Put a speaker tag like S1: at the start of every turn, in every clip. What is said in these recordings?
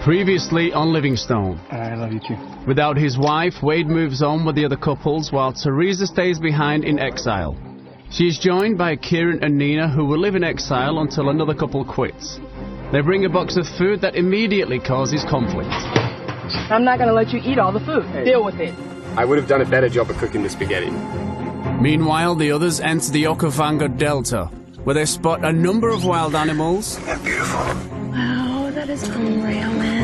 S1: Previously on Livingstone.
S2: I love you too.
S1: Without his wife, Wade moves on with the other couples while Teresa stays behind in exile. She is joined by Kieran and Nina, who will live in exile until another couple quits. They bring a box of food that immediately causes conflict.
S3: I'm not going to let you eat all the food. Hey. Deal with it.
S4: I would have done a better job of cooking the spaghetti.
S1: Meanwhile, the others enter the Okavango Delta, where they spot a number of wild animals.
S4: They're beautiful.
S5: Wow, that is unreal, man.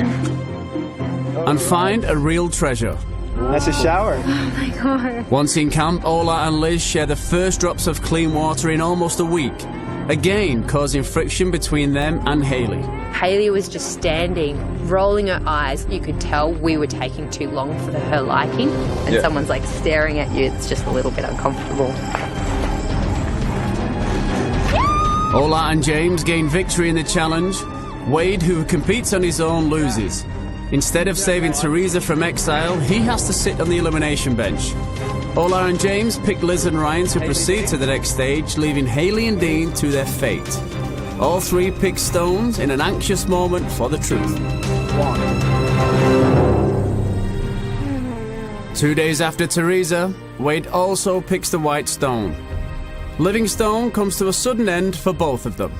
S1: And find a real treasure.
S2: That's a shower.
S5: Oh my god.
S1: Once in camp, Ola and Liz share the first drops of clean water in almost a week, again causing friction between them and Haley.
S6: Haley was just standing, rolling her eyes. You could tell we were taking too long for her liking. And someone's like staring at you, it's just a little bit uncomfortable.
S1: Ola and James gain victory in the challenge. Wade, who competes on his own, loses. Instead of saving Teresa from exile, he has to sit on the elimination bench. Ola and James pick Liz and Ryan to proceed to the next stage, leaving Haley and Dean to their fate. All three pick stones in an anxious moment for the truth. 2 days after Teresa, Wade also picks the white stone. Livingstone comes to a sudden end for both of them.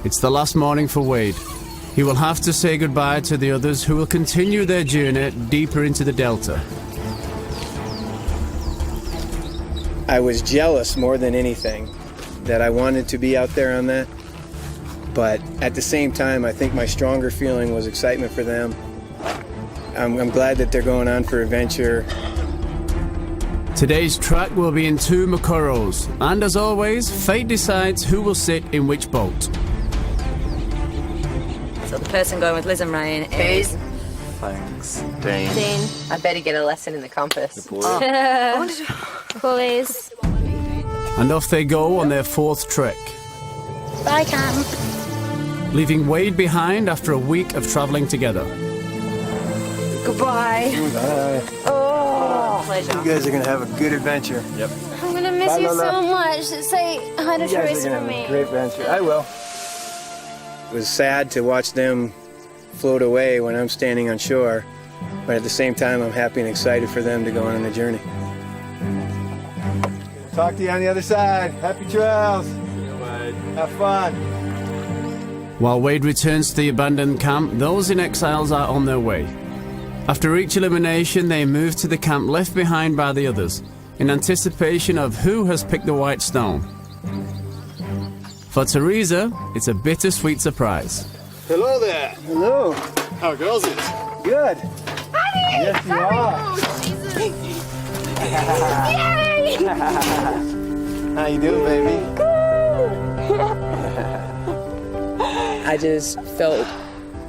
S1: It's the last morning for Wade. He will have to say goodbye to the others who will continue their journey deeper into the Delta.
S2: I was jealous more than anything that I wanted to be out there on that. But at the same time, I think my stronger feeling was excitement for them. I'm glad that they're going on for adventure.
S1: Today's track will be in 2 Makoros, and as always, fate decides who will sit in which boat.
S6: So the person going with Liz and Ryan is...
S4: Thanks, Dean.
S6: Dean. I better get a lesson in the compass.
S5: Pulleys.
S1: And off they go on their 4th trek.
S5: Bye, Cam.
S1: Leaving Wade behind after a week of traveling together.
S5: Goodbye.
S2: Bye.
S5: Oh,
S6: Pleasure.
S2: You guys are going to have a good adventure.
S4: Yep.
S5: I'm gonna miss you so much. Say hi to
S2: You guys are
S5: Teresa
S2: going to
S5: for
S2: have
S5: me.
S2: a great adventure. I will. It was sad to watch them float away when I'm standing on shore, but at the same time, I'm happy and excited for them to go on the journey. Talk to you on the other side. Happy trails. Have fun.
S1: While Wade returns to the abandoned camp, those in exiles are on their way. After each elimination, they move to the camp left behind by the others, in anticipation of who has picked the white stone. For Teresa, it's a bittersweet surprise.
S4: Hello there.
S2: Hello.
S4: How goes it?
S2: Good. Yes, you are. How you doing, baby?
S3: I just felt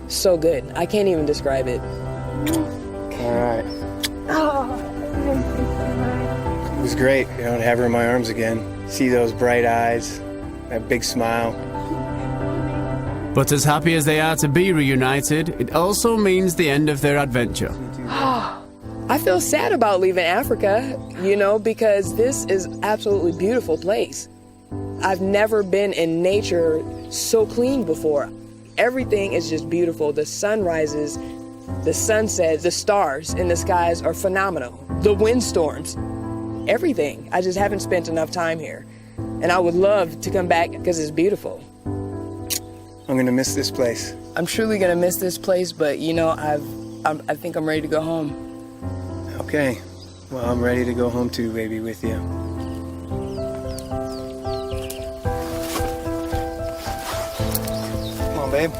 S3: so good. I can't even describe it.
S2: All right. It was great, to have her in my arms again. See those bright eyes, that big smile.
S1: But as happy as they are to be reunited, it also means the end of their adventure.
S3: I feel sad about leaving Africa, because this is an absolutely beautiful place. I've never been in nature so clean before. Everything is just beautiful. The sunrises, the sunsets, the stars in the skies are phenomenal. The windstorms, everything. I just haven't spent enough time here. And I would love to come back because it's beautiful.
S2: I'm gonna miss this place.
S3: I'm truly gonna miss this place, but I think I'm ready to go home.
S2: Okay. Well, I'm ready to go home too, baby, with you.
S7: babe?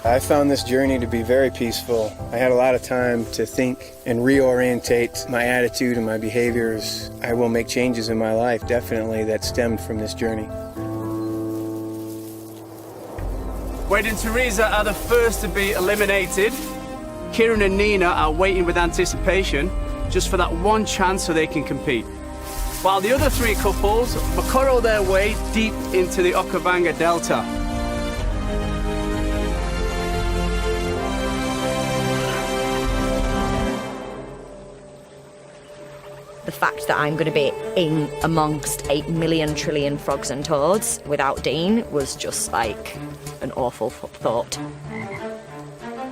S2: I found this journey to be very peaceful. I had a lot of time to think and reorientate my attitude and my behaviors. I will make changes in my life, definitely, that stemmed from this journey.
S1: Wade and Teresa are the first to be eliminated. Kieran and Nina are waiting with anticipation just for that one chance so they can compete. While the other three couples macurrow their way deep into the Okavango Delta.
S6: The fact that I'm going to be in amongst 8 million trillion frogs and toads without Dean was just like an awful thought.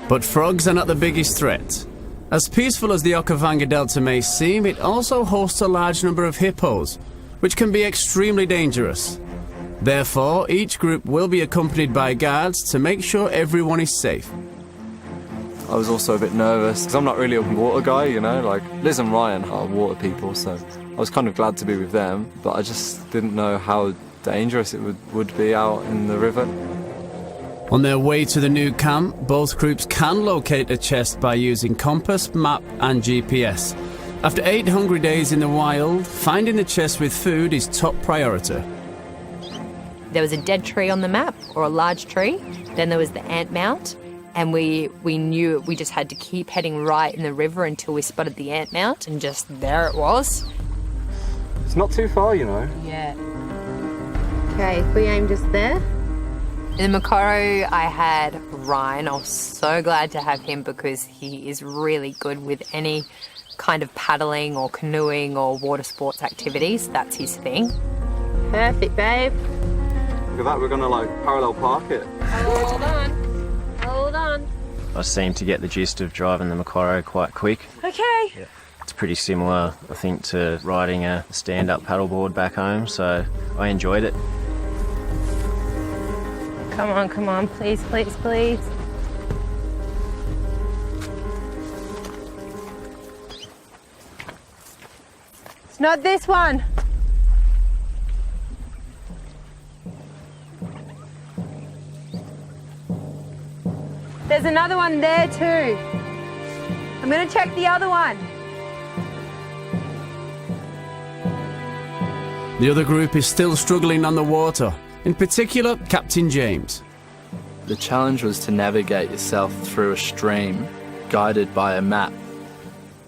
S1: But frogs are not the biggest threat. As peaceful as the Okavango Delta may seem, it also hosts a large number of hippos, which can be extremely dangerous. Therefore, each group will be accompanied by guards to make sure everyone is safe.
S8: I was also a bit nervous because I'm not really a water guy, you know, like Liz and Ryan are water people, so I was kind of glad to be with them, but I just didn't know how dangerous it would be out in the river.
S1: On their way to the new camp, both groups can locate a chest by using compass, map and GPS. After 8 hungry days in the wild, finding the chest with food is top priority.
S6: There was a dead tree on the map, or a large tree. Then there was the ant mount, and we knew we just had to keep heading right in the river until we spotted the ant mount, and just there it was.
S8: It's not too far, you know.
S6: Yeah.
S5: Okay, if we aim just there.
S6: In the Macoro, I had Ryan. I was so glad to have him because he is really good with any kind of paddling or canoeing or water sports activities. That's his thing.
S5: Perfect, babe.
S8: Look at that, we're gonna like parallel park it.
S5: Hold on. Hold on.
S9: I seem to get the gist of driving the Macoro quite quick.
S5: Okay.
S9: Yeah. It's pretty similar, I think, to riding a stand-up paddleboard back home, so I enjoyed it.
S5: Come on, please, please, please. It's not this one. There's another one there too. I'm gonna check the other one.
S1: The other group is still struggling on the water, in particular Captain James.
S10: The challenge was to navigate yourself through a stream guided by a map.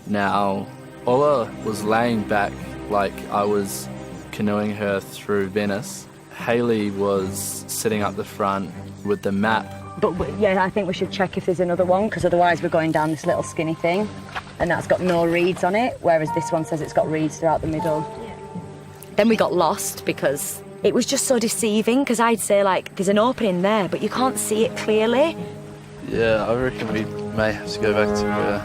S10: Now, Ola was laying back like I was canoeing her through Venice. Haley was sitting up the front with the map.
S11: But yeah, I think we should check if there's another one, because otherwise we're going down this little skinny thing and that's got no reeds on it, whereas this one says it's got reeds throughout the middle.
S6: Then we got lost because it was just so deceiving, because I'd say, like, there's an opening there, but you can't see it clearly.
S10: Yeah, I reckon we may have to go back to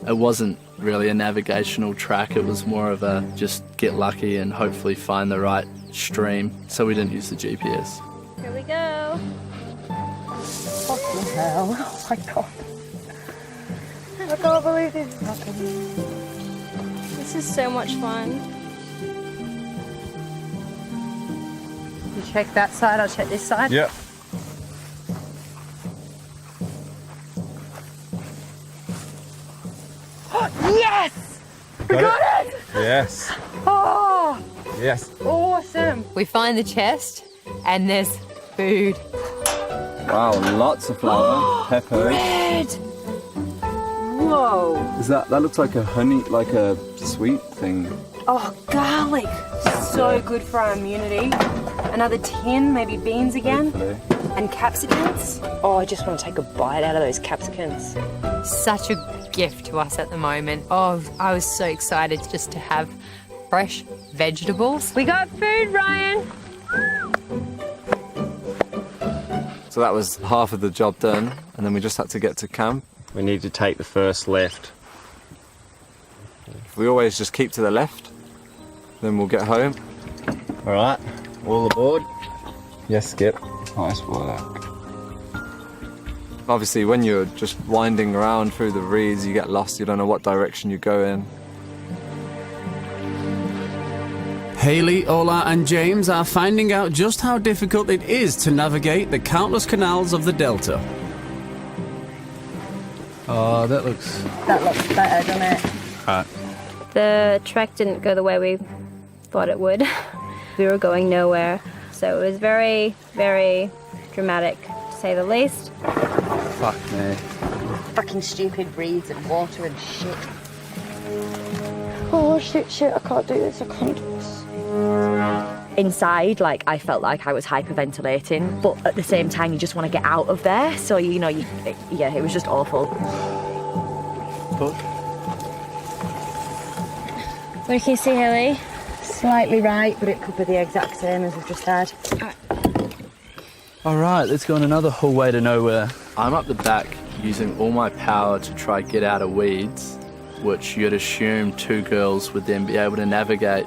S10: it wasn't really a navigational track, it was more of a just get lucky and hopefully find the right stream, so we didn't use the GPS.
S5: Here we go.
S11: Fucking hell. Oh my God.
S5: I can't believe this is happening. This is so much fun.
S11: You check that side, I'll check this side.
S8: Yeah.
S11: Yes! We got it!
S8: Yes.
S11: Oh,
S8: Yes.
S11: awesome.
S6: We find the chest, and there's food.
S8: Wow, lots of flour, pepper.
S11: Red! Whoa.
S8: Is that looks like a honey, like a sweet thing.
S11: Oh, garlic. So good for our immunity. Another tin, maybe beans again.
S8: Hopefully.
S11: And capsicums. Oh, I just want to take a bite out of those capsicums.
S6: Such a gift to us at the moment. Oh, I was so excited just to have fresh vegetables.
S5: We got food, Ryan.
S8: So that was half of the job done, and then we just had to get to camp.
S9: We need to take the first left.
S8: If we always just keep to the left, then we'll get home.
S9: All right, all aboard.
S8: Yes, Skip. Nice work. Obviously, when you're just winding around through the reeds, you get lost, you don't know what direction you go in.
S1: Haley, Ola and James are finding out just how difficult it is to navigate the countless canals of the Delta.
S10: Oh, that looks
S11: better, doesn't it?
S10: right.
S5: The trek didn't go the way we thought it would. We were going nowhere. So it was very, very dramatic, to say the least.
S10: Fuck me.
S11: Fucking stupid reeds and water and shit. Oh, shit, I can't do this, I can't do this. Inside, like, I felt like I was hyperventilating, but at the same time, you just want to get out of there. So, you know, yeah, it was just awful.
S5: What can you see, Haley?
S11: Slightly right, but it could be the exact same as we've just had.
S10: All right, let's go on another whole way to nowhere. I'm up the back using all my power to try get out of weeds, which you'd assume two girls would then be able to navigate.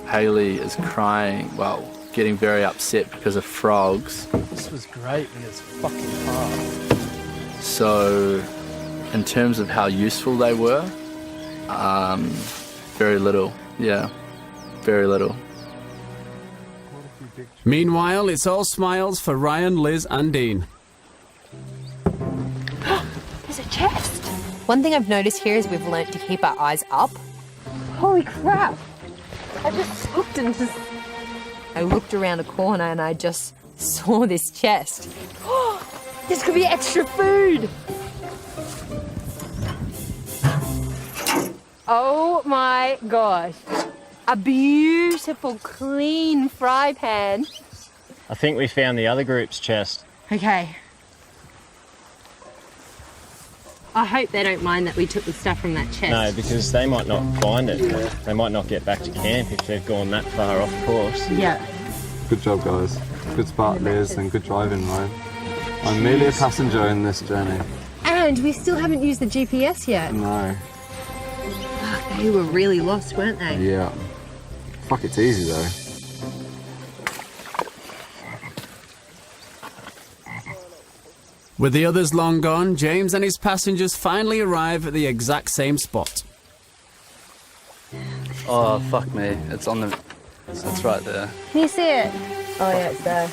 S10: Haley is crying, well, getting very upset because of frogs.
S7: This was great, and it's fucking hard.
S10: So, in terms of how useful they were, very little, yeah, very little.
S1: Meanwhile, it's all smiles for Ryan, Liz and Dean.
S5: There's a chest.
S6: One thing I've noticed here is we've learnt to keep our eyes up.
S5: Holy crap. I just looked and
S6: I looked around a corner and I just saw this chest.
S5: this could be extra food.
S6: Oh my gosh. A beautiful, clean fry pan.
S9: I think we found the other group's chest.
S6: Okay. I hope they don't mind that we took the stuff from that chest.
S9: No, because they might not find it. They might not get back to camp if they've gone that far off course.
S6: Yeah.
S8: Good job, guys. Good spot, Liz, and good driving, Ryan. I'm merely a passenger in this journey.
S6: And we still haven't used the GPS yet.
S8: No.
S6: They were really lost, weren't they?
S8: Yeah. Fuck, it's easy though.
S1: With the others long gone, James and his passengers finally arrive at the exact same spot.
S10: Oh, fuck me. It's on the... It's right there.
S5: Can you see it?
S11: Oh, yeah, it's there.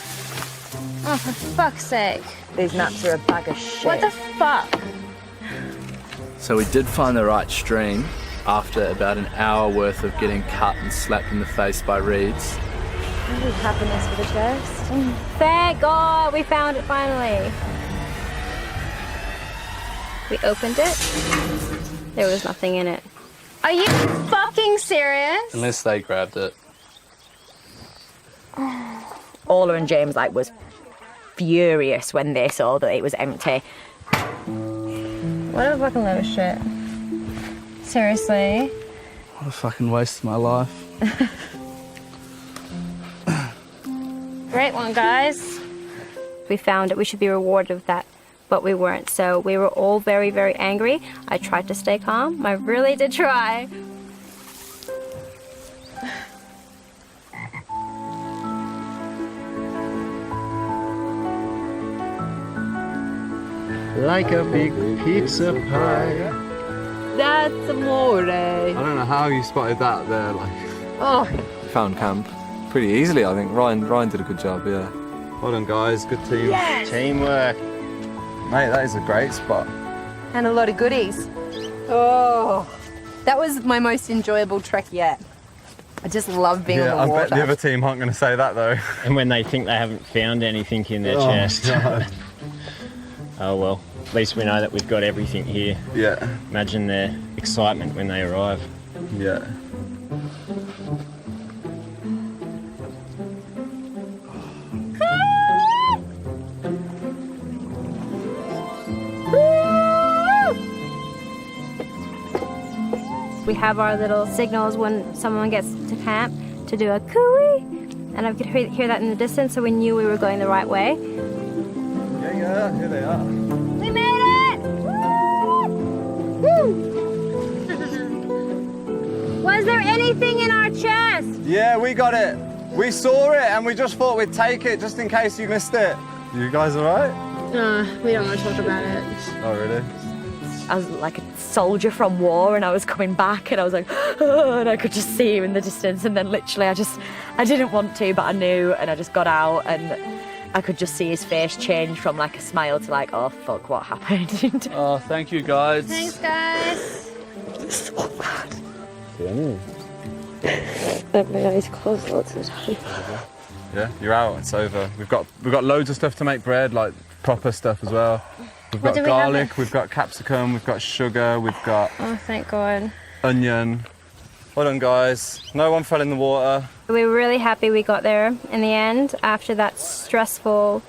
S5: Oh, for fuck's sake.
S11: These maps are a bag of shit.
S5: What the fuck?
S10: So we did find the right stream after about an hour worth of getting cut and slapped in the face by reeds.
S11: How did happiness for the chest?
S5: Thank God we found it finally. We opened it. There was nothing in it. Are you fucking serious?
S10: Unless they grabbed it.
S11: Ola and James was furious when they saw that it was empty.
S5: What a fucking load of shit. Seriously.
S10: What a fucking waste of my life.
S5: Great one, guys. We found it. We should be rewarded with that. But we weren't. So we were all very, very angry. I tried to stay calm. I really did try.
S9: Like a big pizza pie.
S6: That's amore.
S8: I don't know how you spotted that there, like.
S6: Oh.
S8: Found camp pretty easily, I think. Ryan did a good job, yeah. Well done, guys. Good team.
S5: Yes!
S9: Teamwork.
S8: Mate, that is a great spot.
S6: And a lot of goodies. Oh. That was my most enjoyable trek yet. I just love being on the water.
S8: I bet the other team aren't going to say that, though.
S9: And when they think they haven't found anything in their chest.
S8: God.
S9: Oh well, at least we know that we've got everything here.
S8: Yeah.
S9: Imagine their excitement when they arrive.
S8: Yeah.
S5: We have our little signals when someone gets to camp to do a cooey. And I could hear that in the distance, so we knew we were going the right way.
S8: Yeah, here they are.
S5: We made it! Woo! Was there anything in our chest?
S8: Yeah, we got it. We saw it and we just thought we'd take it just in case you missed it. You guys alright?
S5: We don't want to talk about it.
S8: Oh, really?
S11: I was like a soldier from war, and I was coming back, and I was like, oh, and I could just see him in the distance, and then literally I didn't want to, but I knew, and I just got out, and I could just see his face change from like a smile to like, oh fuck, what happened?
S10: Oh, thank you guys.
S5: Thanks, guys.
S11: So bad.
S8: Yeah.
S11: Let my eyes closed lots of time.
S8: Yeah, you're out. It's over. We've got loads of stuff to make bread, like proper stuff as well. We've got garlic, we've got capsicum, we've got sugar, we've got
S5: Thank God.
S8: onion. Well done, guys. No one fell in the water.
S5: We were really happy we got there in the end after that stressful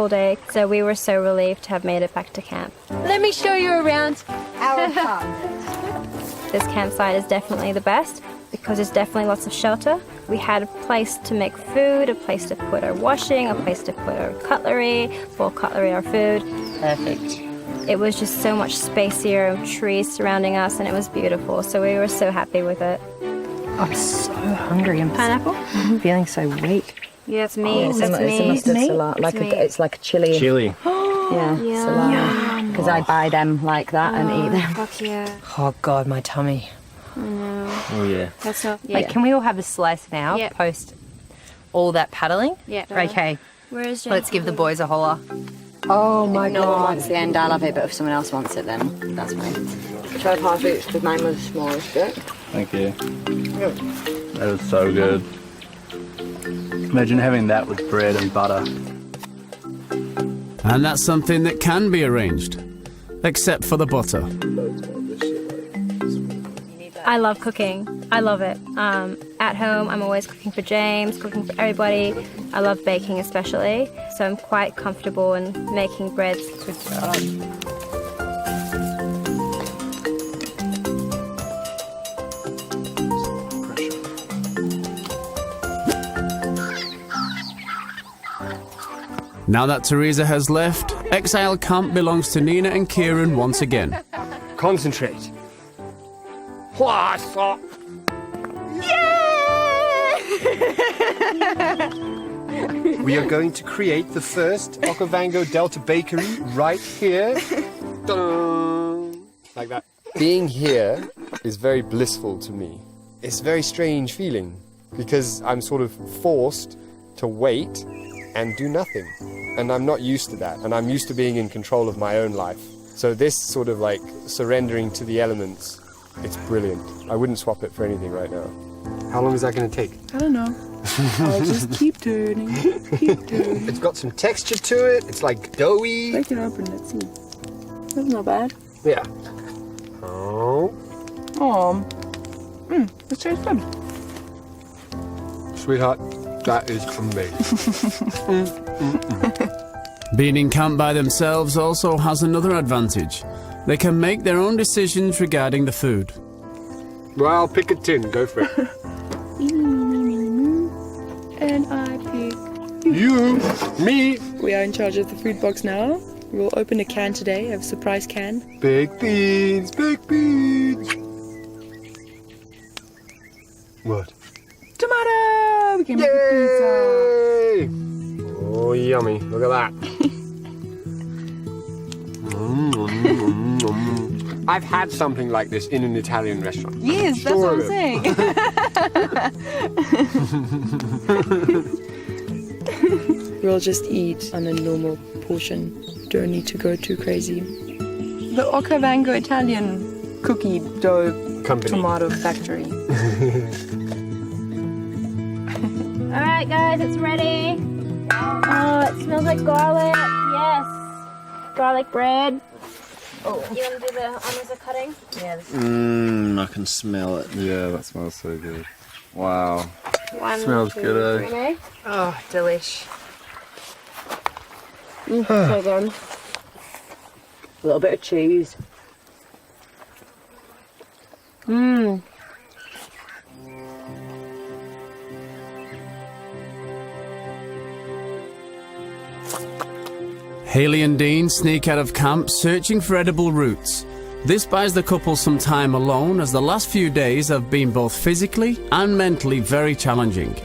S5: day. So we were so relieved to have made it back to camp.
S6: Let me show you around our camp.
S5: This campsite is definitely the best because there's definitely lots of shelter. We had a place to make food, a place to put our washing, a place to put our cutlery, our food.
S11: Perfect.
S5: It was just so much spacier, trees surrounding us, and it was beautiful. So we were so happy with it.
S11: I'm so hungry. And
S5: Pineapple?
S11: I'm feeling so weak.
S5: Yeah, it's me.
S11: It's a mustard salad. It's like a chili.
S9: Chili.
S11: Yeah, salad. Because I buy them like that and eat them.
S5: Fuck yeah.
S6: Oh God, my tummy.
S9: Oh yeah.
S5: That's not...
S6: Wait, can we all have a slice now?
S5: Yeah.
S6: Post all that paddling?
S5: Yeah.
S6: Okay.
S5: Where is
S6: Let's give the boys a holler.
S11: Oh my God. No one wants the end, I'll have it, but if someone else wants it, then that's fine. Shall I pass it? Because mine was the smallest bit.
S10: Thank you. That was so good. Imagine having that with bread and butter.
S1: And that's something that can be arranged, except for the butter.
S5: I love cooking. I love it. At home, I'm always cooking for James, cooking for everybody. I love baking especially, so I'm quite comfortable in making breads.
S6: Good job.
S1: Now that Teresa has left, Exile Camp belongs to Nina and Kieran once again.
S4: Concentrate. We are going to create the first Okavango Delta bakery right here. Dun-dun. Like that.
S12: Being here is very blissful to me. It's a very strange feeling because I'm sort of forced to wait and do nothing. And I'm not used to that. And I'm used to being in control of my own life. So this sort of like surrendering to the elements, it's brilliant. I wouldn't swap it for anything right now.
S4: How long is that going to take?
S3: I don't know. I'll just keep turning, keep turning.
S4: It's got some texture to it. It's like doughy.
S3: Break it open, let's see. That's not bad.
S4: Yeah. Oh.
S3: It tastes good.
S4: Sweetheart, that is amazing.
S1: Being in camp by themselves also has another advantage. They can make their own decisions regarding the food.
S4: Well, pick a tin. Go for it.
S3: And I pick
S4: You, me.
S3: We are in charge of the food box now. We will open a can today, a surprise can.
S4: Baked beans, baked beans. What?
S3: Tomato! We can make a
S4: Yay! Oh, yummy. Look at that. I've had something like this in an Italian restaurant.
S3: Yes, that's what I'm saying. We'll just eat on a normal portion. Don't need to go too crazy. The Okavango Italian cookie dough
S4: Company.
S3: Tomato factory.
S5: All right, guys, it's ready. Oh, it smells like garlic. Yes. Garlic bread. Oh, you want to do the honors of cutting?
S3: Yeah.
S9: I can smell it.
S8: Yeah, that smells so good. Wow.
S5: One,
S8: Smells
S5: two,
S8: good, eh?
S5: three.
S6: Oh, delish.
S5: So good.
S11: A little bit of cheese.
S1: Haley and Dean sneak out of camp searching for edible roots. This buys the couple some time alone as the last few days have been both physically and mentally very challenging.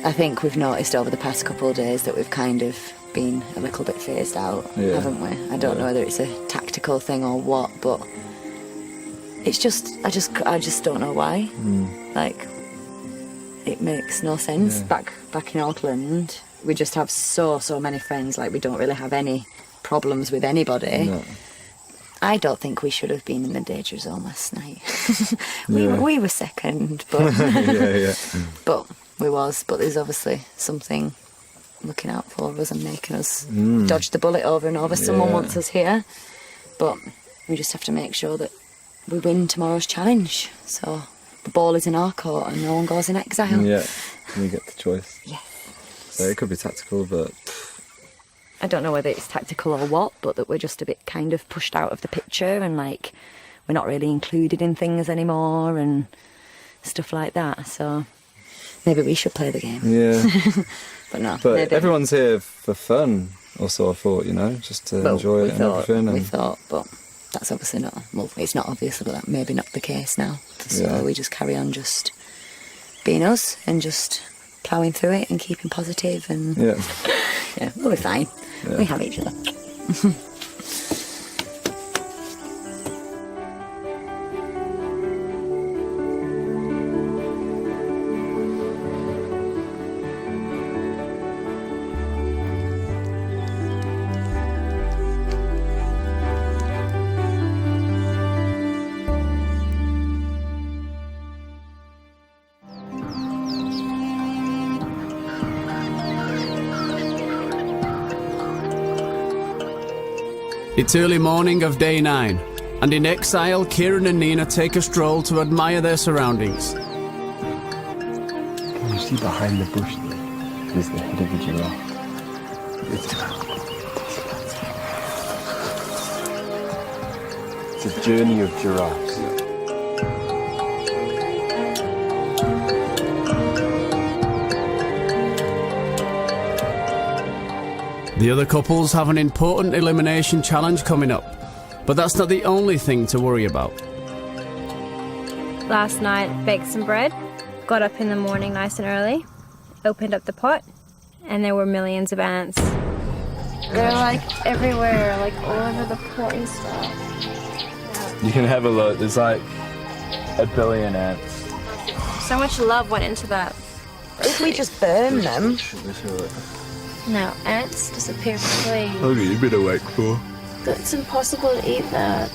S11: I think we've noticed over the past couple of days that we've kind of been a little bit phased out, haven't we? I don't know whether it's a tactical thing or what, but it's just, I just don't know why. Like, it makes no sense. Back in Auckland, we just have so many friends. Like, we don't really have any problems with anybody. No. I don't think we should have been in the danger zone last night. we were second, but but we was. But there's obviously something looking out for us and making us dodge the bullet over and over. Someone wants us here, but we just have to make sure that we win tomorrow's challenge. So the ball is in our court and no one goes in exile.
S8: Yeah, we get the choice.
S11: Yeah.
S8: So it could be tactical, but
S11: I don't know whether it's tactical or what, but that we're just a bit kind of pushed out of the picture and like we're not really included in things anymore and stuff like that. So maybe we should play the game.
S8: Yeah.
S11: But no.
S8: But
S11: maybe.
S8: everyone's here for fun also, I thought, you know, just to enjoy it and everything.
S11: We thought, but that's obviously not, well, it's not obviously, but that maybe not the case now. So we just carry on just being us and just ploughing through it and keeping positive and yeah, we'll be fine. Yeah. We have each other.
S1: It's early morning of day 9, and in exile, Kieran and Nina take a stroll to admire their surroundings.
S12: Can you see behind the bush there? There's the head of the giraffe. It's a journey of giraffes.
S1: The other couples have an important elimination challenge coming up, but that's not the only thing to worry about.
S5: Last night, baked some bread, got up in the morning nice and early, opened up the pot, and there were millions of ants. They're like everywhere, like all over the pot and stuff.
S10: You can have a look, there's like 1 billion ants.
S5: So much love went into that.
S11: If we just burn them.
S5: No, ants disappear quickly.
S10: How have you been awake for?
S5: It's impossible to eat that.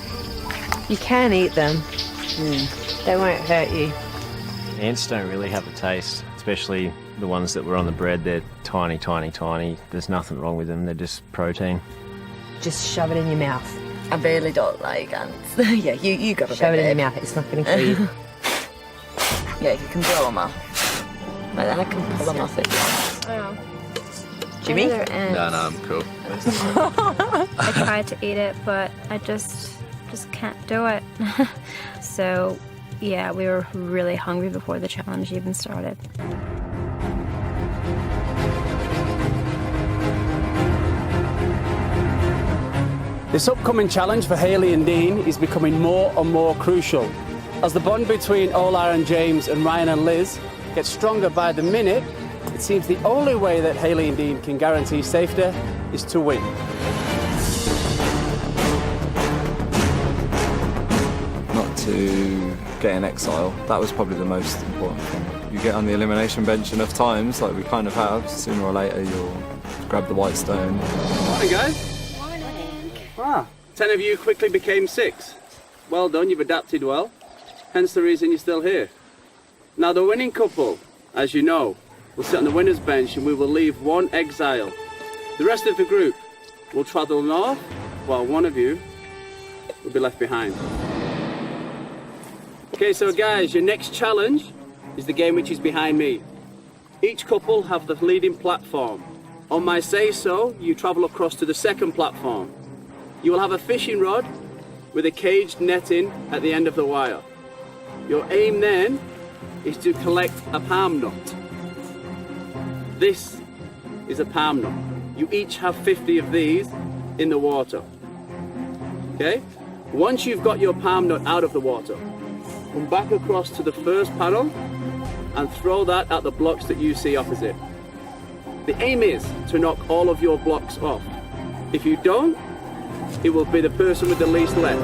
S11: You can eat them. They won't hurt you.
S9: Ants don't really have a taste, especially the ones that were on the bread. They're tiny, tiny, tiny. There's nothing wrong with them. They're just protein.
S11: Just shove it in your mouth. I really don't like ants. Yeah, you got to shove it in your mouth. It's not going to kill you. Yeah, you can blow them off. But then I can pull them off if you want.
S5: Oh.
S11: Jimmy?
S10: No, I'm cool.
S5: I tried to eat it, but I just can't do it. So, yeah, we were really hungry before the challenge even started.
S1: This upcoming challenge for Hayley and Dean is becoming more and more crucial. As the bond between Ola and James and Ryan and Liz gets stronger by the minute, it seems the only way that Hayley and Dean can guarantee safety is to win.
S8: Not to get in exile, that was probably the most important thing. You get on the elimination bench enough times, like we kind of have, sooner or later you'll grab the white stone.
S1: Morning, guys.
S5: Morning.
S1: Ah, 10 of you quickly became 6. Well done, you've adapted well. Hence the reason you're still here. Now the winning couple, as you know, will sit on the winner's bench and we will leave one exile. The rest of the group will travel north, while one of you will be left behind. Okay, so guys, your next challenge is the game which is behind me. Each couple have the leading platform. On my say-so, you travel across to the second platform. You will have a fishing rod with a caged netting at the end of the wire. Your aim then is to collect a palm nut. This is a palm nut. You each have 50 of these in the water. Okay? Once you've got your palm nut out of the water, come back across to the first paddle and throw that at the blocks that you see opposite. The aim is to knock all of your blocks off. If you don't, it will be the person with the least left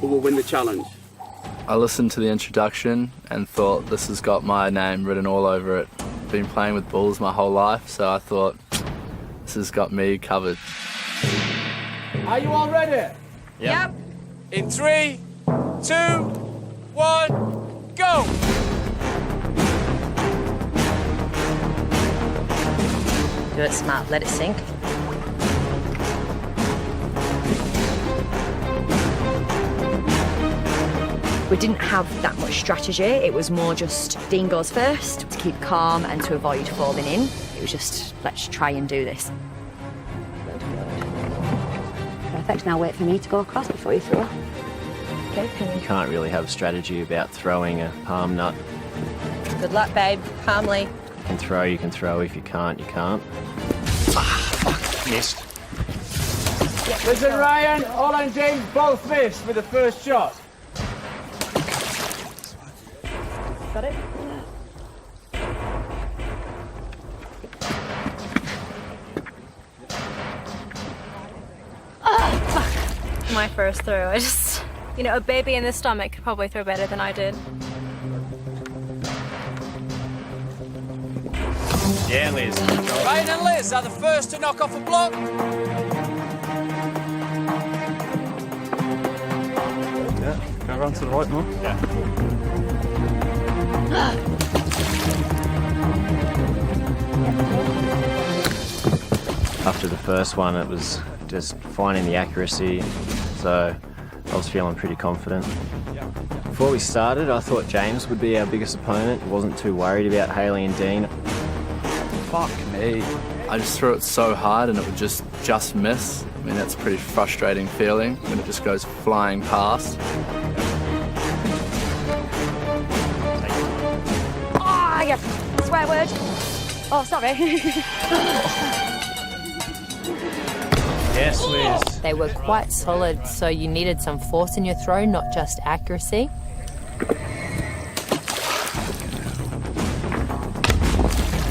S1: who will win the challenge.
S10: I listened to the introduction and thought this has got my name written all over it. Been playing with bulls my whole life, so I thought this has got me covered.
S1: Are you all ready?
S11: Yep.
S1: In 3, 2, 1, go!
S11: Do it smart, let it sink. We didn't have that much strategy. It was more just Dean goes first to keep calm and to avoid falling in. It was just, let's try and do this.
S13: Perfect. Now wait for me to go across before you throw.
S11: Okay,
S9: You can't really have a strategy about throwing a palm nut.
S11: Good luck, babe. Calmly.
S9: You can throw. If you can't, you can't.
S12: Missed.
S1: Listen, Ryan, Ola and James both missed for the first shot.
S11: Got it?
S5: My first throw, I just, a baby in the stomach could probably throw better than I did.
S9: Yeah, Liz.
S1: Ryan and Liz are the first to knock off a block.
S8: Yeah, can I run to the right more?
S9: Yeah. After the first one, it was just finding the accuracy, so I was feeling pretty confident. Before we started, I thought James would be our biggest opponent. Wasn't too worried about Haley and Dean.
S10: Fuck me. I just threw it so hard and it would just miss. I mean, that's a pretty frustrating feeling when it just goes flying past.
S11: Oh, yeah. Swear word. Oh, sorry.
S9: Yes, Liz.
S6: They were quite solid, so you needed some force in your throw, not just accuracy.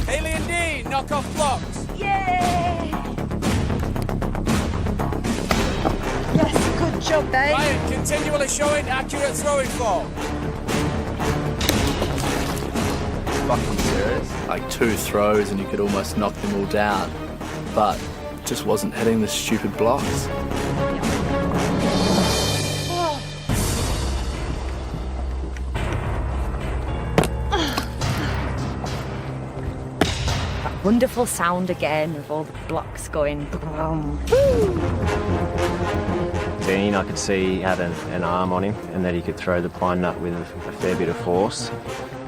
S1: Haley and Dean knock off blocks.
S11: Yay! Yes, good job, babe.
S1: Ryan continually showing accurate throwing form.
S10: Fucking serious. Like 2 throws and you could almost knock them all down. But just wasn't hitting the stupid blocks.
S11: That wonderful sound again of all the blocks going.
S9: Dean, I could see he had an arm on him and that he could throw the pine nut with a fair bit of force,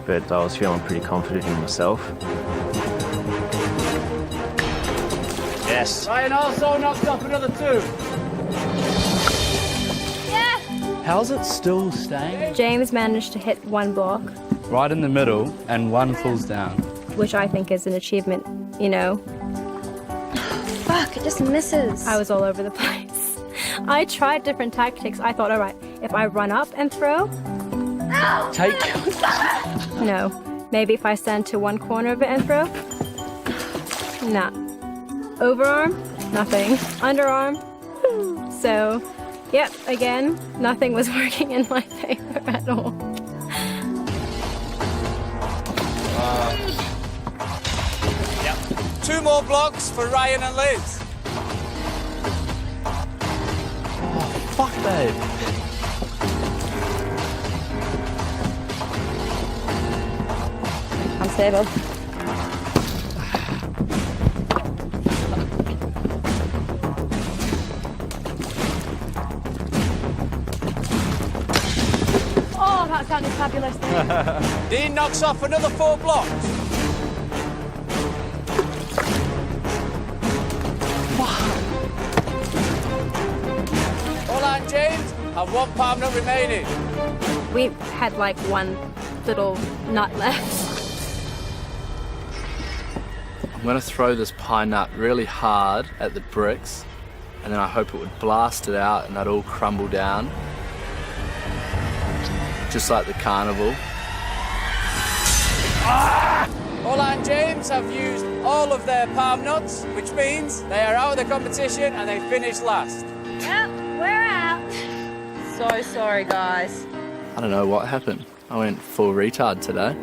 S9: but I was feeling pretty confident in myself. Yes.
S1: Ryan also knocks off another 2.
S7: How's it still staying?
S5: James managed to hit 1 block,
S7: Right in the middle, and 1 falls down.
S5: which I think is an achievement,
S13: Fuck, it just misses.
S5: I was all over the place. I tried different tactics. I thought, all right, if I run up and throw, no. Maybe if I stand to one corner of it and throw, nah. Overarm, nothing. Underarm, so, yep, again, nothing was working in my favor at all.
S1: Yep. 2 more blocks for Ryan and Liz.
S7: Fuck, babe.
S11: Unstable. Oh, that sounded fabulous.
S1: Dean knocks off another 4 blocks. Ola and James have 1 palm nut remaining.
S5: We had like 1 little nut left.
S10: I'm gonna throw this pine nut really hard at the bricks, and then I hope it would blast it out and they'd all crumble down. Just like the carnival.
S1: Ola and James have used all of their palm nuts, which means they are out of the competition and they finished last.
S11: Yep, we're out. So sorry, guys.
S10: I don't know what happened. I went full retard today.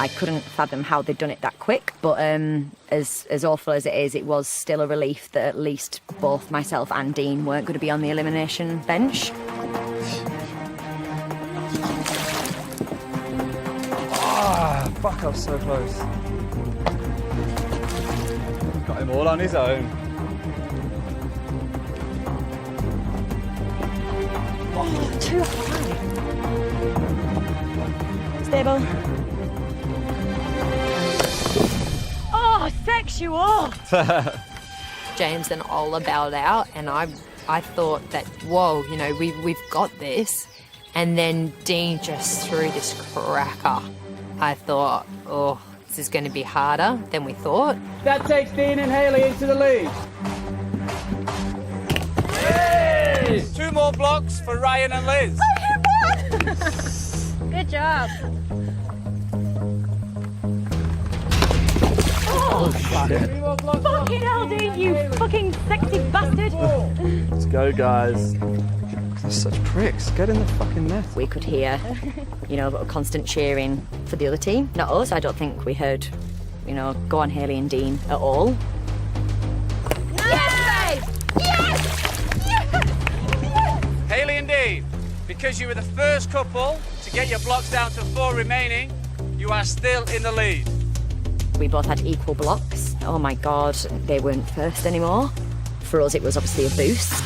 S11: I couldn't fathom how they'd done it that quick, but as awful as it was still a relief that at least both myself and Dean weren't going to be on the elimination bench.
S8: Ah, fuck, I was so close. Got him all on his own.
S11: Oh, too high. Stable. Oh, sexual!
S6: James and Ola bowed out, and I thought that, whoa, you know, we've got this. And then Dean just threw this cracker. I thought, oh, this is going to be harder than we thought.
S1: That takes Dean and Hayley into the lead. Yay! 2 more blocks for Ryan and Liz.
S11: Good job.
S10: Oh, shit.
S11: Fucking hell, Dean, you fucking sexy bastard.
S10: Let's go, guys.
S8: They're such pricks. Get in the fucking net.
S11: We could hear, you know, constant cheering for the other team. Not us. I don't think we heard, you know, go on Hayley and Dean at all.
S1: Yes! Yes! Yes! Hayley and Dean, because you were the first couple to get your blocks down to 4 remaining, you are still in the lead.
S11: We both had equal blocks. Oh my God, they weren't first anymore. For us, it was obviously a boost.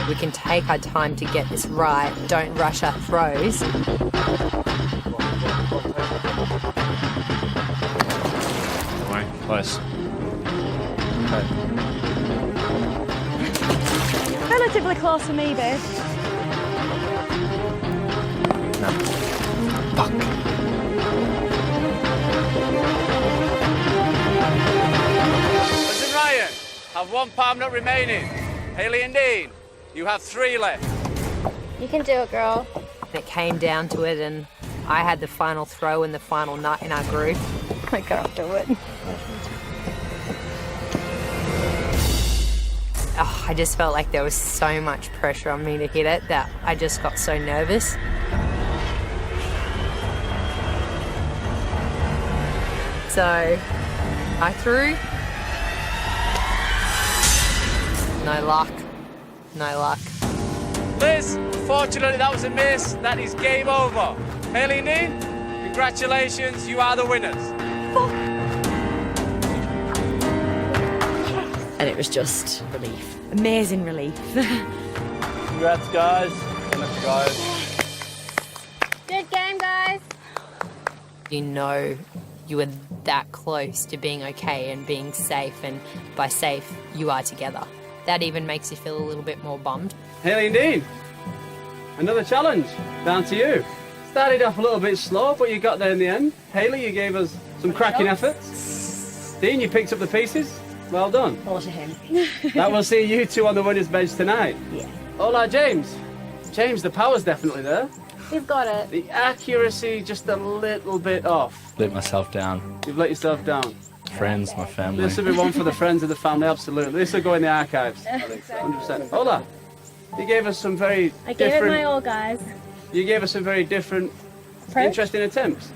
S6: We can take our time to get this right. Don't rush our throws.
S9: Right, close.
S8: Okay.
S11: Relatively close for me, babe.
S9: No. Fuck.
S1: Liz and Ryan have 1 palm nut remaining. Hayley and Dean, you have 3 left.
S5: You can do it, girl.
S6: It came down to it, and I had the final throw and the final nut in our group.
S5: I can't do it.
S6: Oh, I just felt like there was so much pressure on me to hit it that I just got so nervous. So I threw. No luck. No luck.
S1: Liz, unfortunately that was a miss. That is game over. Hayley and Dean, congratulations, you are the winners.
S11: And it was just relief. Amazing relief.
S10: Congrats, guys.
S8: Congrats, guys.
S5: Good game, guys.
S6: You know you were that close to being okay and being safe, and by safe, you are together. That even makes you feel a little bit more bummed.
S1: Hayley and Dean, another challenge, down to you. Started off a little bit slow, but you got there in the end. Hayley, you gave us some cracking efforts. Dean, you picked up the pieces. Well done.
S11: All to him.
S1: That will see you 2 on the winners' bench tonight.
S11: Yeah.
S1: Hola, James. James, the power's definitely there.
S5: You've got it.
S1: The accuracy just a little bit off.
S7: Let myself down.
S1: You've let yourself down.
S7: Friends, my family.
S1: This will be one for the friends of the family, absolutely. This will go in the archives. 100%. Hola. You gave us some very
S5: I gave
S1: different...
S5: it my all, guys.
S1: You gave us some very different, interesting attempts.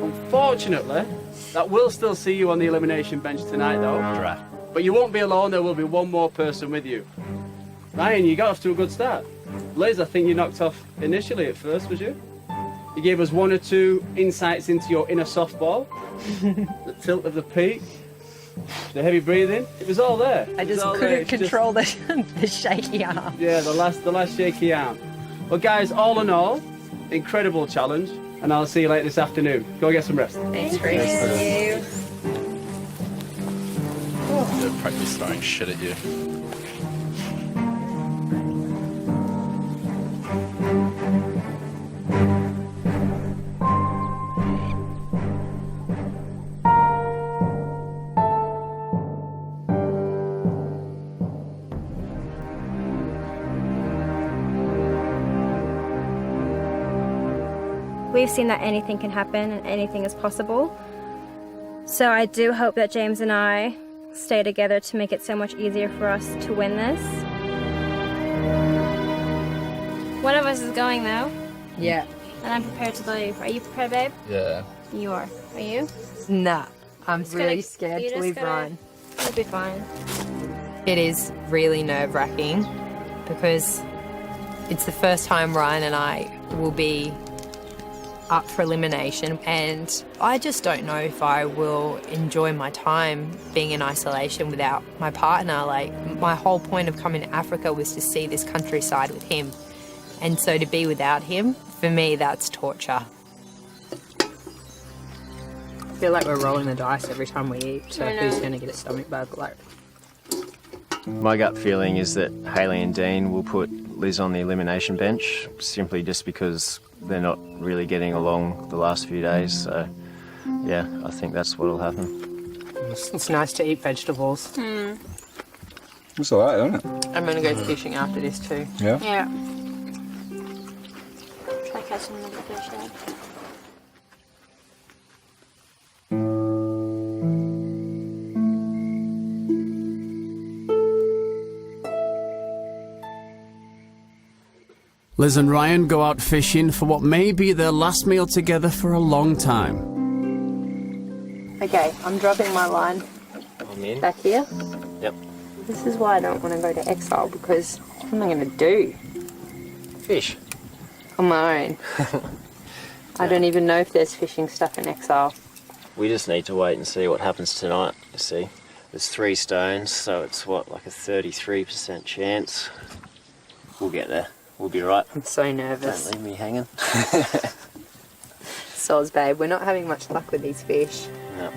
S1: Unfortunately, that will still see you on the elimination bench tonight, though.
S7: Draft.
S1: But you won't be alone. There will be 1 more person with you. Ryan, you got off to a good start. Liz, I think you knocked off initially at first, was you? You gave us 1 or 2 insights into your inner softball, the tilt of the peak, the heavy breathing. It was all there.
S6: I just couldn't control the shaky arm.
S1: Yeah, the last shaky arm. Well, guys, all in all, incredible challenge, and I'll see you later this afternoon. Go get some rest.
S6: Thanks, Chris.
S10: They're practice throwing shit at you.
S5: We've seen that anything can happen and anything is possible. So I do hope that James and I stay together to make it so much easier for us to win this. One of us is going though.
S6: Yeah.
S5: And I'm prepared to leave. Are you prepared, babe?
S10: Yeah.
S5: You are. Are you?
S6: Nah, I'm
S5: Just
S6: really
S5: gonna-
S6: scared
S5: you
S6: to
S5: just
S6: leave
S5: gotta-
S6: Ryan.
S5: You'll be fine.
S6: It is really nerve-wracking because it's the first time Ryan and I will be up for elimination, and I just don't know if I will enjoy my time being in isolation without my partner. Like, my whole point of coming to Africa was to see this countryside with him, and so to be without him, for me, that's torture.
S14: I feel like we're rolling the dice every time we eat, so who's going to get a stomach bug? Like,
S9: My gut feeling is that Hayley and Dean will put Liz on the elimination bench simply just because they're not really getting along the last few days. So, yeah, I think that's what'll happen.
S14: it's nice to eat vegetables.
S15: It's alright, isn't it?
S14: I'm going to go fishing after this too.
S15: Yeah?
S5: Yeah. Try catching another fish, Dad.
S1: Liz and Ryan go out fishing for what may be their last meal together for a long time.
S16: Okay, I'm dropping my line
S9: I'm in.
S16: back here.
S9: Yep.
S16: This is why I don't want to go to exile, because what am I going to do
S9: Fish.
S16: on my own? I don't even know if there's fishing stuff in exile.
S9: We just need to wait and see what happens tonight, you see. There's 3 stones, so it's what, like a 33% chance. We'll get there. We'll be right.
S16: I'm so nervous.
S9: Don't leave me hanging.
S16: Soz, babe, we're not having much luck with these fish.
S9: No.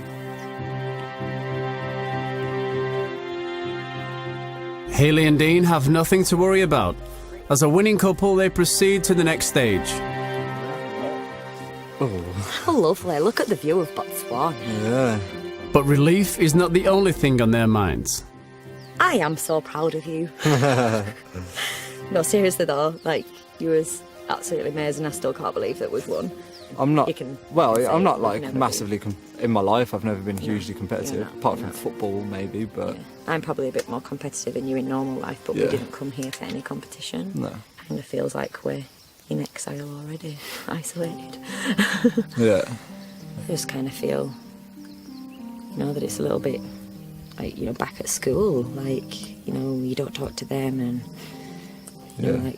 S1: Hayley and Dean have nothing to worry about. As a winning couple, they proceed to the next stage.
S11: How lovely. Look at the view of Botswana.
S1: Yeah. But relief is not the only thing on their minds.
S11: I am so proud of you. No, seriously though, like, you was absolutely amazing. I still can't believe that we've won.
S8: I'm not.
S11: You can
S8: Well,
S11: say
S8: I'm not
S11: you've
S8: like
S11: never
S8: massively in my life. I've never been hugely competitive,
S11: You're not,
S8: apart
S11: you're
S8: from football, maybe. But
S11: I'm probably a bit more competitive than you in normal life, but we
S8: Yeah.
S11: didn't come here for any competition.
S8: No.
S11: Kind of feels like we're in exile already, isolated.
S8: yeah,
S11: I just kind of feel, that it's a little bit like, back at school, like, you don't talk to them and,
S8: yeah.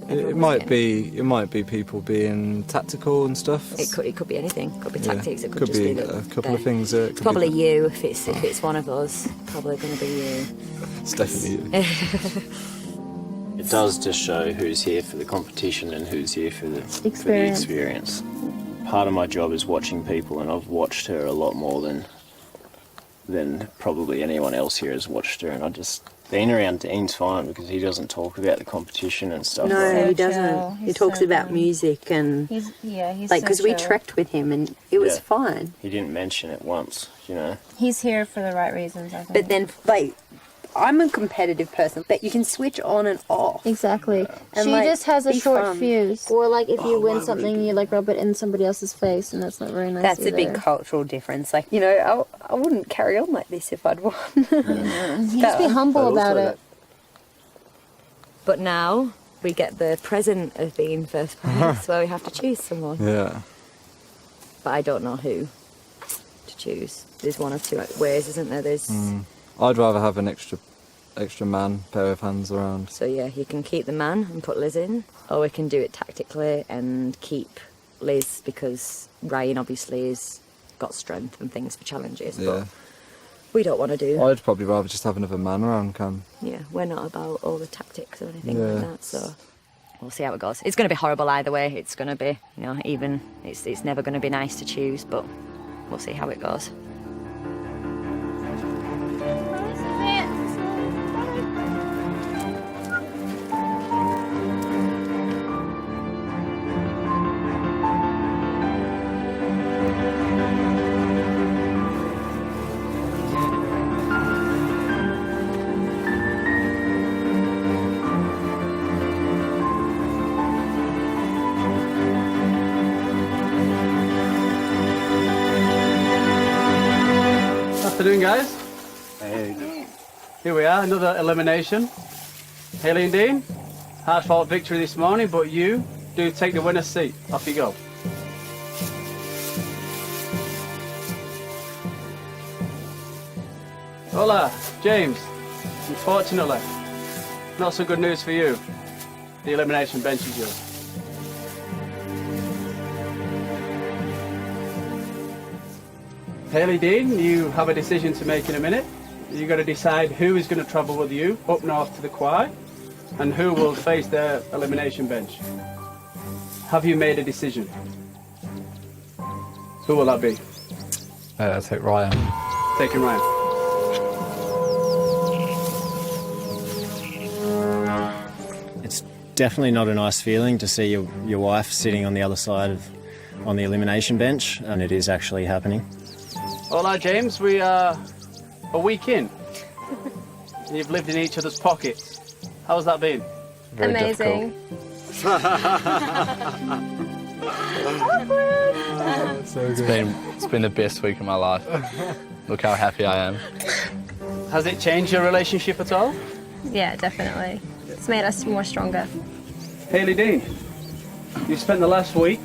S8: It might be people being tactical and stuff.
S11: It could be anything. It could be
S8: Yeah.
S11: tactics. It could,
S8: Could
S11: just
S8: be
S11: be that
S8: a couple
S11: they're-
S8: of things.
S11: It's probably you if it's one of us. Probably going to be you.
S8: It's definitely you.
S9: It does just show who's here for the competition and who's here for the experience. Part of my job is watching people, and I've watched her a lot more than probably anyone else here has watched her. And I just being around Dean's fine because he doesn't talk about the competition and stuff.
S16: No, he doesn't. He talks about music and
S5: He's
S16: like, because we
S5: chill.
S16: trekked with him and it was
S9: Yeah.
S16: fine.
S9: He didn't mention it once,
S5: He's here for the right reasons, I think.
S16: But then, like, I'm a competitive person, but you can switch on and off.
S17: Exactly.
S16: And,
S17: She
S16: like,
S17: just has a
S16: be
S17: short
S16: fun.
S17: fuse. Or like if you win something, you like rub it in somebody else's face, and that's not very nice.
S16: That's a big
S17: either.
S16: cultural difference. Like, I wouldn't carry on like this if I'd won.
S17: You just be humble about it.
S11: But now we get the present of being first place, where we have to choose someone.
S8: Yeah.
S11: But I don't know who to choose. There's one or two ways, isn't there? There's
S8: I'd rather have an extra man, pair of hands around.
S11: So yeah, you can keep the man and put Liz in, or we can do it tactically and keep Liz because Ryan obviously has got strength and things for challenges.
S8: Yeah.
S11: But we don't want to do.
S8: I'd probably rather just have another man around, Cam.
S11: Yeah, we're not about all the tactics or anything
S8: Yeah.
S11: like that. So we'll see how it goes. It's going to be horrible either way. It's going to be, even it's never going to be nice to choose, but we'll see how it goes.
S1: guys.
S15: Hey.
S1: Here we are, another elimination. Hayley and Dean, hard-fought victory this morning, but you do take the winner's seat. Off you go. Hola, James. Unfortunately, not so good news for you. The elimination bench is yours. Hayley, Dean, you have a decision to make in a minute. You've got to decide who is going to travel with you up north to the Quay and who will face their elimination bench. Have you made a decision? Who will that be?
S10: I'll take Ryan.
S1: Taking Ryan.
S9: It's definitely not a nice feeling to see your wife sitting on the other side on the elimination bench, and it is actually happening.
S1: Hola, James. We are a week in. You've lived in each other's pockets. How's that been?
S5: Very amazing.
S10: It's been the best week of my life. Look how happy I am.
S1: Has it changed your relationship at all?
S5: Yeah, definitely. It's made us more stronger.
S1: Hayley Dean, you spent the last week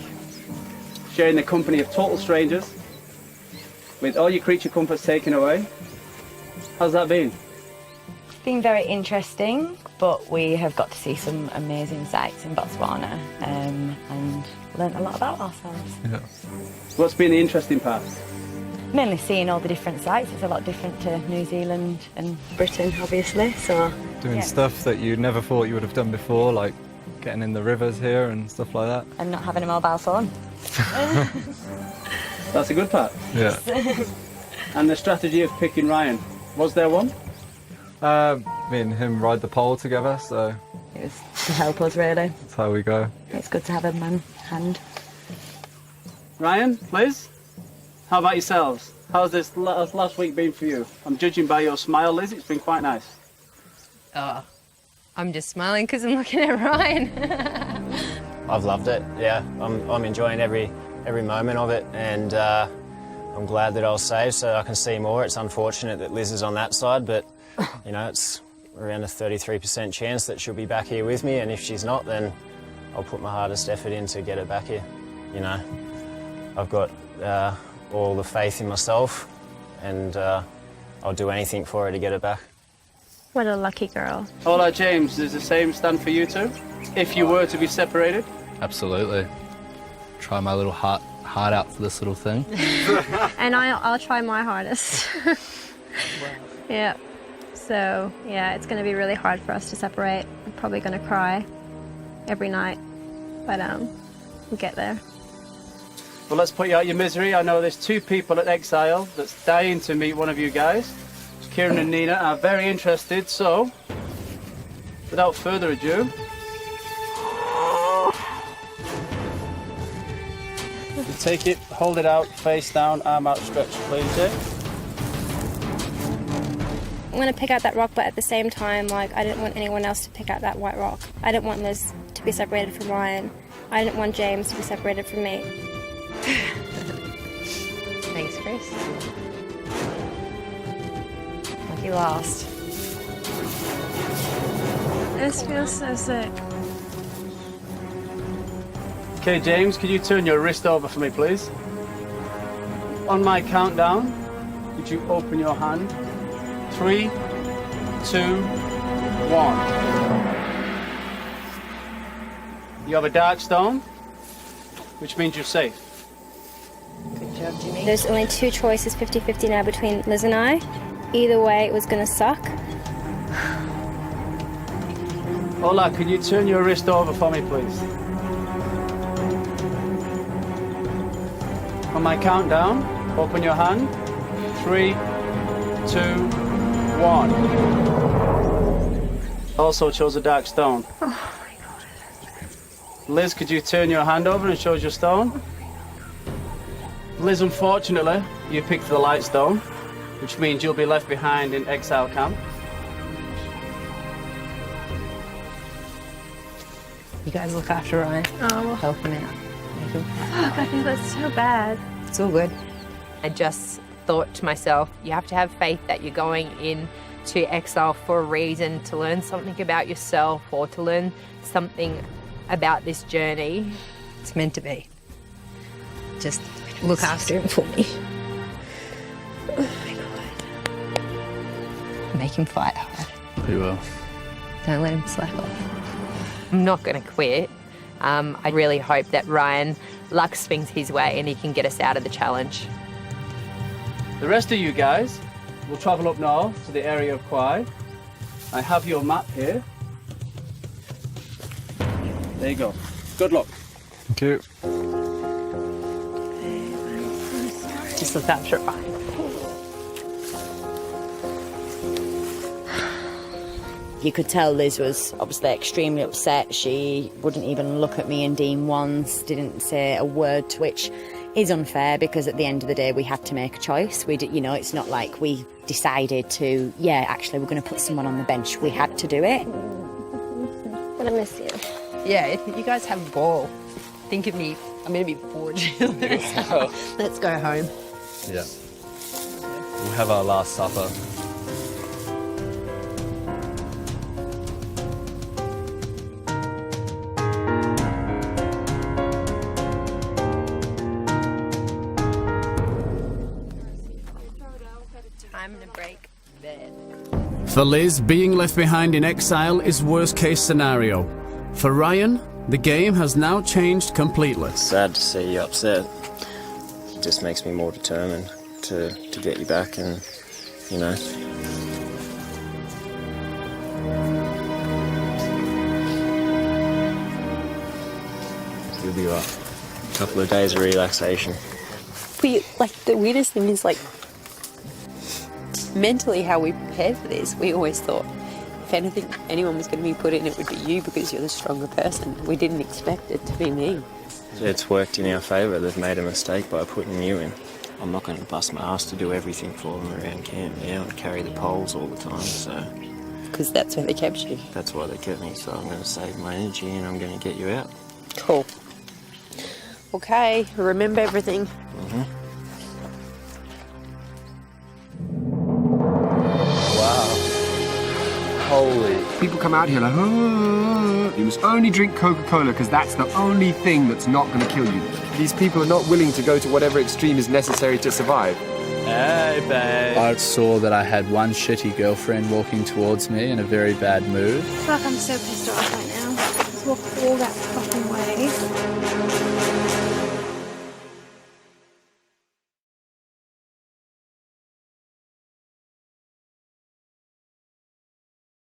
S1: sharing the company of total strangers with all your creature comforts taken away. How's that been?
S11: Been very interesting, but we have got to see some amazing sights in Botswana and learnt a lot about ourselves.
S10: Yeah.
S1: What's been the interesting part?
S11: Mainly seeing all the different sites. It's a lot different to New Zealand and Britain, obviously. So
S8: Doing stuff that you never thought you would have done before, like getting in the rivers here and stuff like that.
S11: And not having a mobile phone.
S1: That's a good part.
S8: Yeah.
S1: And the strategy of picking Ryan, was there one?
S8: Me and him ride the pole together, so
S11: It was to help us, really.
S8: that's how we go.
S11: It's good to have a man hand.
S1: Ryan, Liz, how about yourselves? How's this last week been for you? I'm judging by your smile, Liz. It's been quite nice.
S6: Oh, I'm just smiling because I'm looking at Ryan.
S9: I've loved it. Yeah, I'm enjoying every moment of it, and I'm glad that I was saved so I can see more. It's unfortunate that Liz is on that side, but you know, it's around a 33% chance that she'll be back here with me, and if she's not, then I'll put my hardest effort in to get her back here. You know, I've got all the faith in myself, and I'll do anything for her to get her back.
S5: What a lucky girl.
S1: Hola, James. Does the same stand for you too? If you were to be separated?
S10: Absolutely. Try my little heart out for this little thing.
S5: And I'll try my hardest. Yeah. So, yeah, it's going to be really hard for us to separate. I'm probably going to cry every night, but we'll get there.
S1: Well, let's put you out your misery. I know there's two people at Exile that's dying to meet one of you guys. Kieran and Nina are very interested, so without further ado, you take it, hold it out, face down, arm outstretched, please, Jay.
S5: I'm going to pick out that rock, but at the same time, like, I didn't want anyone else to pick out that white rock. I didn't want Liz to be separated from Ryan. I didn't want James to be separated from me.
S6: Thanks, Chris. Lucky last.
S5: This feels so sick.
S1: Okay, James, could you turn your wrist over for me, please? On my countdown, could you open your hand? 3, 2, 1. You have a dark stone, which means you're safe.
S6: Good job, Jimmy.
S5: There's only two choices, 50-50 now, between Liz and I. Either way, it was going to suck.
S1: Hola, could you turn your wrist over for me, please? On my countdown, open your hand. 3, 2, 1. Also chose a dark stone.
S5: Oh my God.
S1: Liz, could you turn your hand over and show us your stone? Liz, unfortunately, you picked the light stone, which means you'll be left behind in exile camp.
S6: You guys look after Ryan.
S5: Oh,
S6: Help him out.
S5: fuck, I think that's so bad.
S6: It's all good. I just thought to myself, you have to have faith that you're going in to exile for a reason, to learn something about yourself or to learn something about this journey. It's meant to be. Just look after him for me. Oh my God. Make him fight hard.
S10: We will.
S6: Don't let him slack off. I'm not going to quit. I really hope that Ryan, luck swings his way and he can get us out of the challenge.
S1: The rest of you guys will travel up now to the area of Kwai. I have your map here. There you go. Good luck.
S8: Thank you.
S6: Just look after Ryan.
S11: You could tell Liz was obviously extremely upset. She wouldn't even look at me and Dean once, didn't say a word, to which is unfair because at the end of the day we had to make a choice. It's not like we decided to, actually we're going to put someone on the bench. We had to do it.
S17: I'm gonna miss you.
S16: Yeah, you guys have a ball. Think of me. I'm gonna be bored. Let's go home.
S7: Yeah. We'll have our last supper.
S16: Time to break bed.
S1: For Liz, being left behind in exile is worst case scenario. For Ryan, the game has now changed completely.
S9: Sad to see you upset. It just makes me more determined to get you back and, You'll be right. A couple of days of relaxation.
S16: The weirdest thing is, mentally how we prepared for this. We always thought if anyone was going to be put in, it would be you because you're the stronger person. We didn't expect it to be me.
S9: It's worked in our favour. They've made a mistake by putting you in. I'm not going to bust my ass to do everything for them around camp now and carry the poles all the time, so...
S16: Because that's where they kept you.
S9: That's why they kept me, so I'm going to save my energy and I'm going to get you out.
S16: Cool. Okay, remember everything.
S9: Mm-hmm.
S4: Holy. People come out here like, oh, you must only drink Coca-Cola because that's the only thing that's not going to kill you. These people are not willing to go to whatever extreme is necessary to survive.
S10: Hey, babe. I saw that I had one shitty girlfriend walking towards me in a very bad mood.
S17: I feel like I'm so pissed off right now. Just walk all that